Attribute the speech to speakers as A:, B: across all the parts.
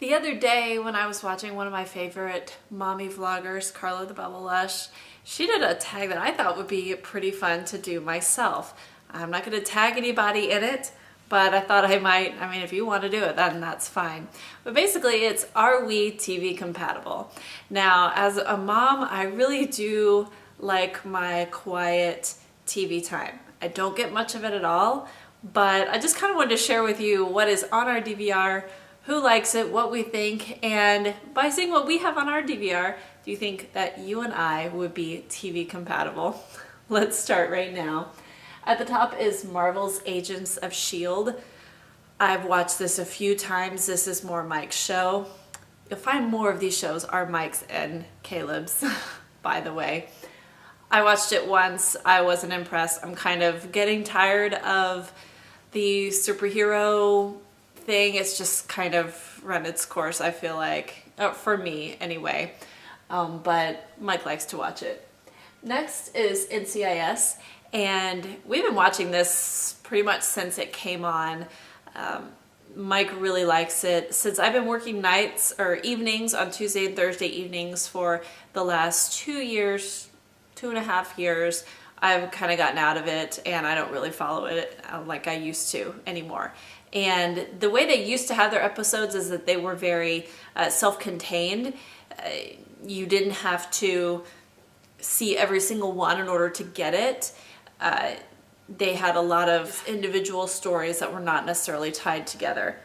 A: The other day when I was watching one of my favorite mommy vloggers, Carla TheBubblelush, she did a tag that I thought would be pretty fun to do myself. I'm not going to tag anybody in it, but I thought I might. I mean, if you want to do it, then that's fine. But basically, it's are we TV compatible? Now, as a mom, I really do like my quiet TV time. I don't get much of it at all, but I just kind of wanted to share with you what is on our DVR, who likes it, what we think, and by seeing what we have on our DVR, do you think that you and I would be TV compatible? Let's start right now. At the top is Marvel's Agents of S.H.I.E.L.D. I've watched this a few times. This is more Mike's show. You'll find more of these shows are Mike's and Caleb's, by the way. I watched it once. I wasn't impressed. I'm kind of getting tired of the superhero thing. It's just kind of run its course, I feel like, for me anyway. But Mike likes to watch it. Next is NCIS, and we've been watching this pretty much since it came on. Mike really likes it. Since I've been working nights or evenings on Tuesday and Thursday evenings for the last 2 years, 2.5 years, I've kind of gotten out of it and I don't really follow it like I used to anymore. And the way they used to have their episodes is that they were very self-contained. You didn't have to see every single one in order to get it. They had a lot of individual stories that were not necessarily tied together.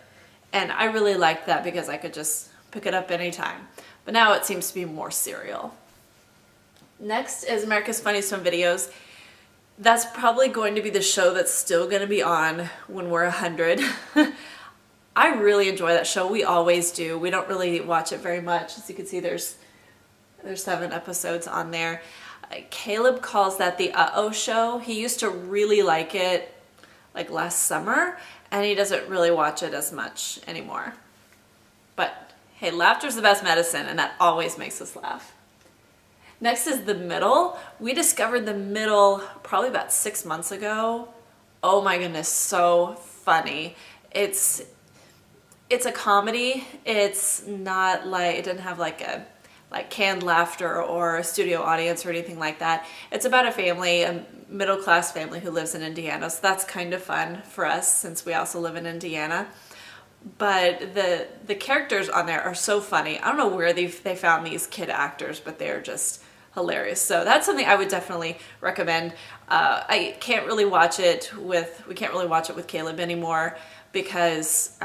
A: And I really liked that because I could just pick it up anytime. But now it seems to be more serial. Next is America's Funniest Home Videos. That's probably going to be the show that's still going to be on when we're 100. I really enjoy that show. We always do. We don't really watch it very much. As you can see, there's 7 episodes on there. Caleb calls that the Uh-Oh Show. He used to really like it like last summer, and he doesn't really watch it as much anymore. But hey, laughter's the best medicine, and that always makes us laugh. Next is The Middle. We discovered The Middle probably about 6 months ago. Oh my goodness, so funny. It's a comedy. It's not like, it doesn't have like canned laughter or a studio audience or anything like that. It's about a family, a middle-class family who lives in Indiana. So that's kind of fun for us since we also live in Indiana. But the characters on there are so funny. I don't know where they found these kid actors, but they're just hilarious. So that's something I would definitely recommend. We can't really watch it with Caleb anymore because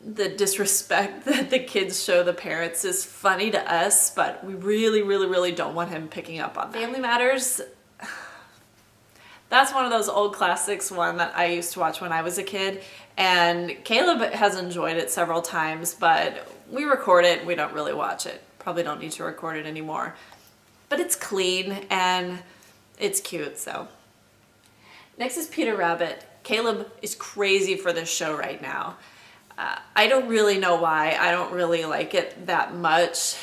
A: the disrespect that the kids show the parents is funny to us, but we really, really, really don't want him picking up on that. Family Matters. That's one of those old classics, one that I used to watch when I was a kid, and Caleb has enjoyed it several times, but we record it and we don't really watch it. Probably don't need to record it anymore. But it's clean and it's cute, so. Next is Peter Rabbit. Caleb is crazy for this show right now. I don't really know why. I don't really like it that much.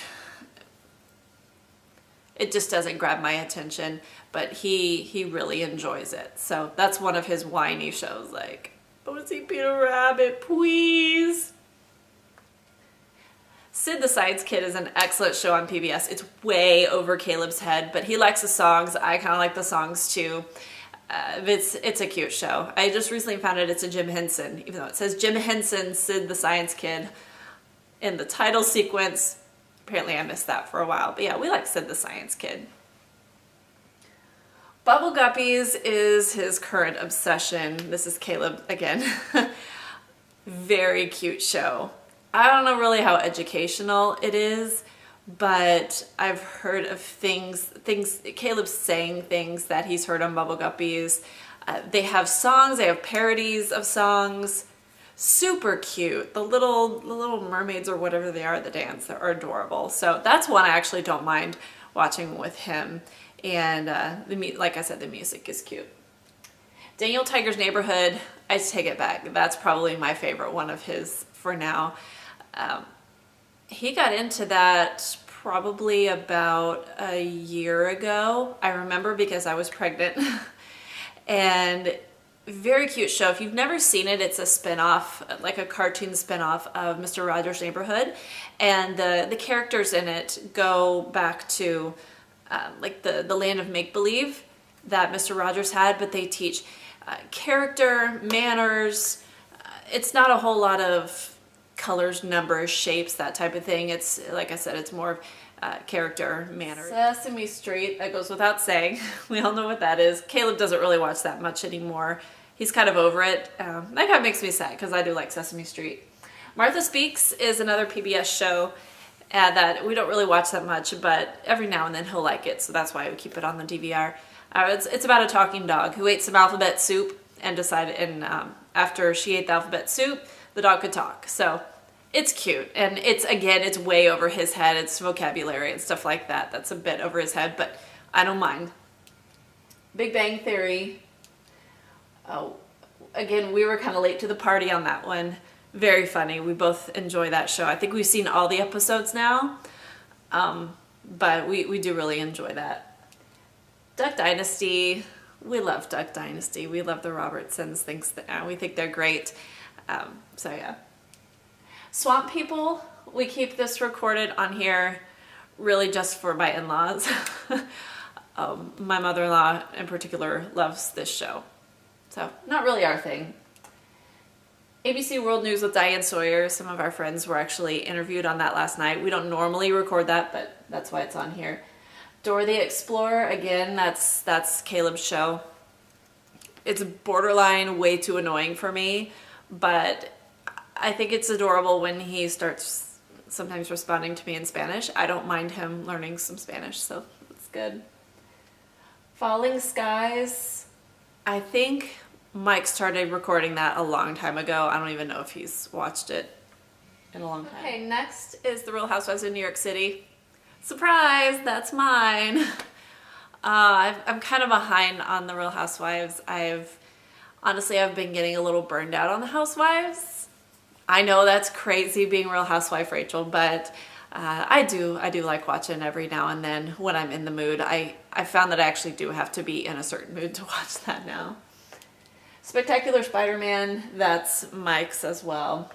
A: It just doesn't grab my attention, but he really enjoys it. So that's one of his whiny shows, like, I want to see Peter Rabbit, please. Sid the Science Kid is an excellent show on PBS. It's way over Caleb's head, but he likes the songs. I kind of like the songs too. It's a cute show. I just recently found out it's a Jim Henson, even though it says Jim Henson, Sid the Science Kid in the title sequence. Apparently I missed that for a while, but yeah, we like Sid the Science Kid. Bubble Guppies is his current obsession. This is Caleb again. Very cute show. I don't know really how educational it is, but I've heard of things, Caleb's saying things that he's heard on Bubble Guppies. They have songs, they have parodies of songs. Super cute. The little mermaids or whatever they are that dance, they're adorable. So that's one I actually don't mind watching with him. And like I said, the music is cute. Daniel Tiger's Neighborhood, I take it back. That's probably my favorite one of his for now. He got into that probably about a year ago. I remember because I was pregnant and Very cute show. If you've never seen it, it's a spin-off, like a cartoon spin-off of Mr. Rogers' Neighborhood. And the characters in it go back to like the land of make-believe that Mr. Rogers had, but they teach character, manners. It's not a whole lot of colors, numbers, shapes, that type of thing. It's, like I said, it's more character, manners. Sesame Street, that goes without saying. We all know what that is. Caleb doesn't really watch that much anymore. He's kind of over it. That kind of makes me sad because I do like Sesame Street. Martha Speaks is another PBS show that we don't really watch that much, but every now and then he'll like it, so that's why we keep it on the DVR. It's about a talking dog who ate some alphabet soup and decided, after she ate the alphabet soup, the dog could talk. So it's cute, and it's way over his head. It's vocabulary and stuff like that. That's a bit over his head, but I don't mind. Big Bang Theory. Oh, again, we were kind of late to the party on that one. Very funny. We both enjoy that show. I think we've seen all the episodes now, but we do really enjoy that. Duck Dynasty. We love Duck Dynasty. We love the Robertsons. We think they're great. So yeah. Swamp People. We keep this recorded on here really just for my in-laws. My mother-in-law in particular loves this show. So not really our thing. ABC World News with Diane Sawyer. Some of our friends were actually interviewed on that last night. We don't normally record that, but that's why it's on here. Dora the Explorer, again, that's Caleb's show. It's borderline way too annoying for me, but I think it's adorable when he starts sometimes responding to me in Spanish. I don't mind him learning some Spanish, so it's good. Falling Skies, I think Mike started recording that a long time ago. I don't even know if he's watched it in a long time. Okay, next is The Real Housewives of New York City. Surprise, that's mine. I'm kind of behind on The Real Housewives. Honestly, I've been getting a little burned out on the Housewives. I know that's crazy being Real Housewife Rachel, but I do like watching every now and then when I'm in the mood. I found that I actually do have to be in a certain mood to watch that now. Spectacular Spider-Man, that's Mike's as well.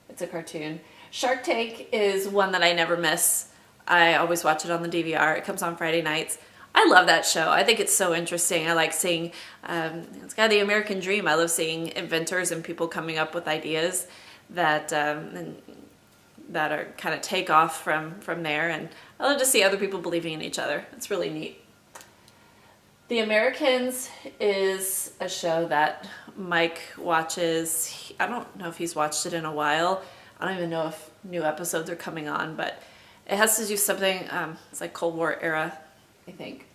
A: It's a cartoon. Shark Tank is one that I never miss. I always watch it on the DVR. It comes on Friday nights. I love that show. I think it's so interesting. I like seeing, it's kind of the American dream. I love seeing inventors and people coming up with ideas that are kind of take off from there. And I love to see other people believing in each other. It's really neat. The Americans is a show that Mike watches. I don't know if he's watched it in a while. I don't even know if new episodes are coming on, but it has to do something, it's like Cold War era, I think.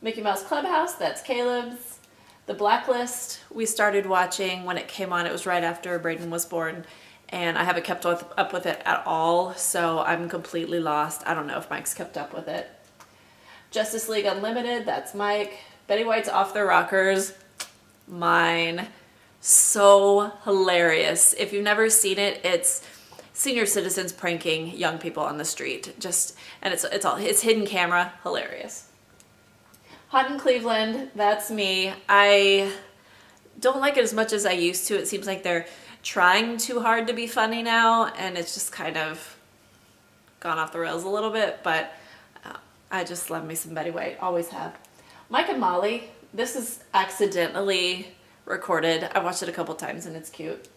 A: Mickey Mouse Clubhouse, that's Caleb's. The Blacklist, we started watching when it came on. It was right after Braden was born, and I haven't kept up with it at all, so I'm completely lost. I don't know if Mike's kept up with it. Justice League Unlimited, that's Mike. Betty White's Off Their Rockers, mine. So hilarious. If you've never seen it, it's senior citizens pranking young people on the street. It's hidden camera, hilarious. Hot in Cleveland, that's me. I don't like it as much as I used to. It seems like they're trying too hard to be funny now, and it's just kind of gone off the rails a little bit, but I just love me some Betty White, always have. Mike and Molly, this is accidentally recorded. I watched it a couple times and it's cute.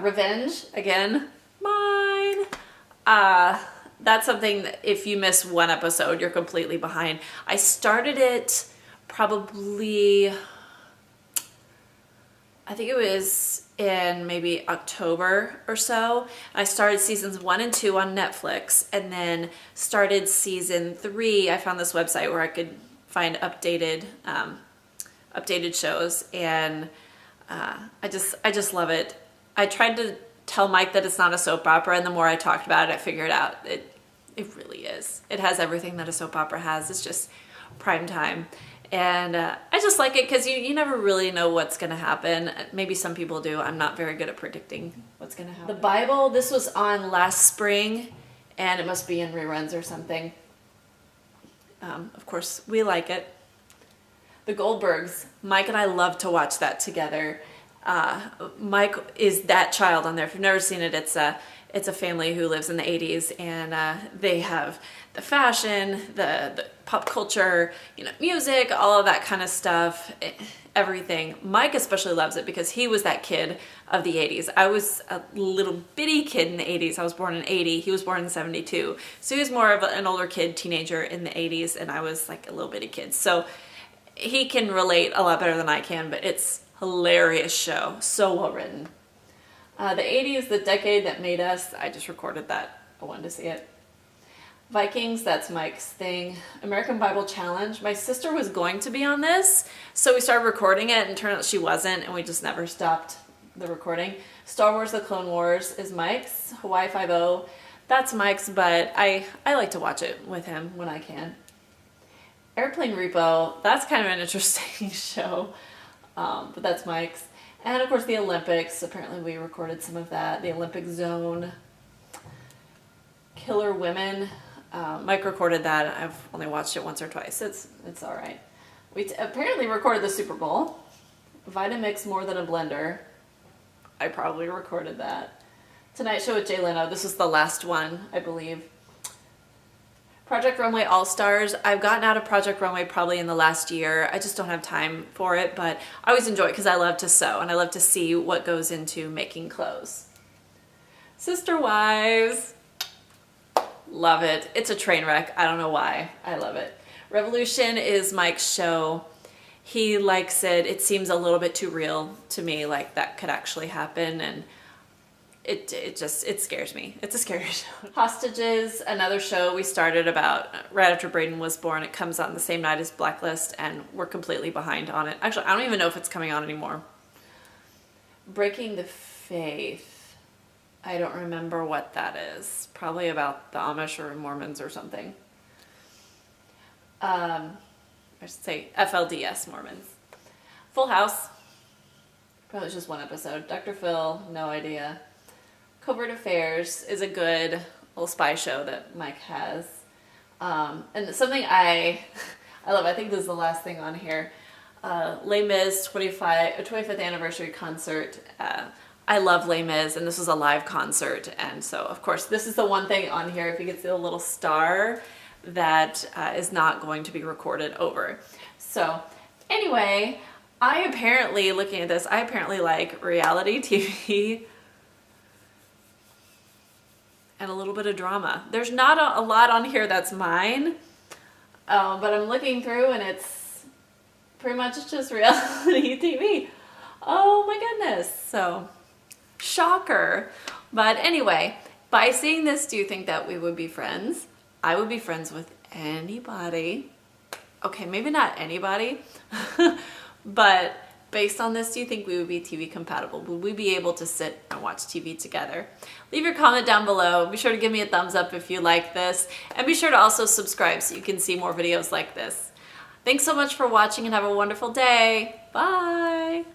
A: Revenge, again, mine. That's something that if you miss one episode, you're completely behind. I started it probably, I think it was in maybe October or so. I started seasons 1 and 2 on Netflix, and then started season 3. I found this website where I could find updated shows, and I just love it. I tried to tell Mike that it's not a soap opera, and the more I talked about it, I figured out it really is. It has everything that a soap opera has. It's just prime time. And I just like it because you never really know what's going to happen. Maybe some people do. I'm not very good at predicting what's going to happen. The Bible, this was on last spring, and it must be in reruns or something. Of course, we like it. The Goldbergs. Mike and I love to watch that together. Mike is that child on there. If you've never seen it, it's a family who lives in the 80s, and they have the fashion, the pop culture, music, all of that kind of stuff, everything. Mike especially loves it because he was that kid of the 80s. I was a little bitty kid in the 80s. I was born in 80. He was born in 72. So he was more of an older kid, teenager in the 80s, and I was like a little bitty kid. So he can relate a lot better than I can, but it's hilarious show. So well written. The 80s, the decade that made us. I just recorded that. I wanted to see it. Vikings, that's Mike's thing. American Bible Challenge. My sister was going to be on this, so we started recording it, and it turned out she wasn't, and we just never stopped the recording. Star Wars The Clone Wars is Mike's. Hawaii Five-0, that's Mike's, but I like to watch it with him when I can. Airplane Repo, that's kind of an interesting show, but that's Mike's. And of course the Olympics, apparently we recorded some of that. The Olympic Zone. Killer Women, Mike recorded that. I've only watched it once or twice. It's all right. We apparently recorded the Super Bowl. Vitamix More Than a Blender. I probably recorded that. Tonight Show with Jay Leno. This was the last one, I believe. Project Runway All-Stars. I've gotten out of Project Runway probably in the last year. I just don't have time for it, but I always enjoy it because I love to sew and I love to see what goes into making clothes. Sister Wives. Love it. It's a train wreck. I don't know why. I love it. Revolution is Mike's show. He likes it. It seems a little bit too real to me, like that could actually happen, and it scares me. It's a scary show. Hostages, another show we started about right after Braden was born. It comes on the same night as Blacklist, and we're completely behind on it. Actually, I don't even know if it's coming on anymore. Breaking the Faith. I don't remember what that is. Probably about the Amish or Mormons or something. I should say FLDS Mormons. Full House. Probably just one episode. Dr. Phil, no idea. Covert Affairs is a good little spy show that Mike has. And something I love, I think this is the last thing on here. Les Mis 25th anniversary concert. I love Les Mis, and this was a live concert, and so of course this is the one thing on here, if you can see the little star, that is not going to be recorded over. So anyway, looking at this, I apparently like reality TV and a little bit of drama. There's not a lot on here that's mine, but I'm looking through and it's pretty much just reality TV. Oh my goodness, so shocker. But anyway, by seeing this, do you think that we would be friends? I would be friends with anybody. Okay, maybe not anybody, but based on this, do you think we would be TV compatible? Would we be able to sit and watch TV together? Leave your comment down below. Be sure to give me a thumbs up if you like this, and be sure to also subscribe so you can see more videos like this. Thanks so much for watching and have a wonderful day. Bye.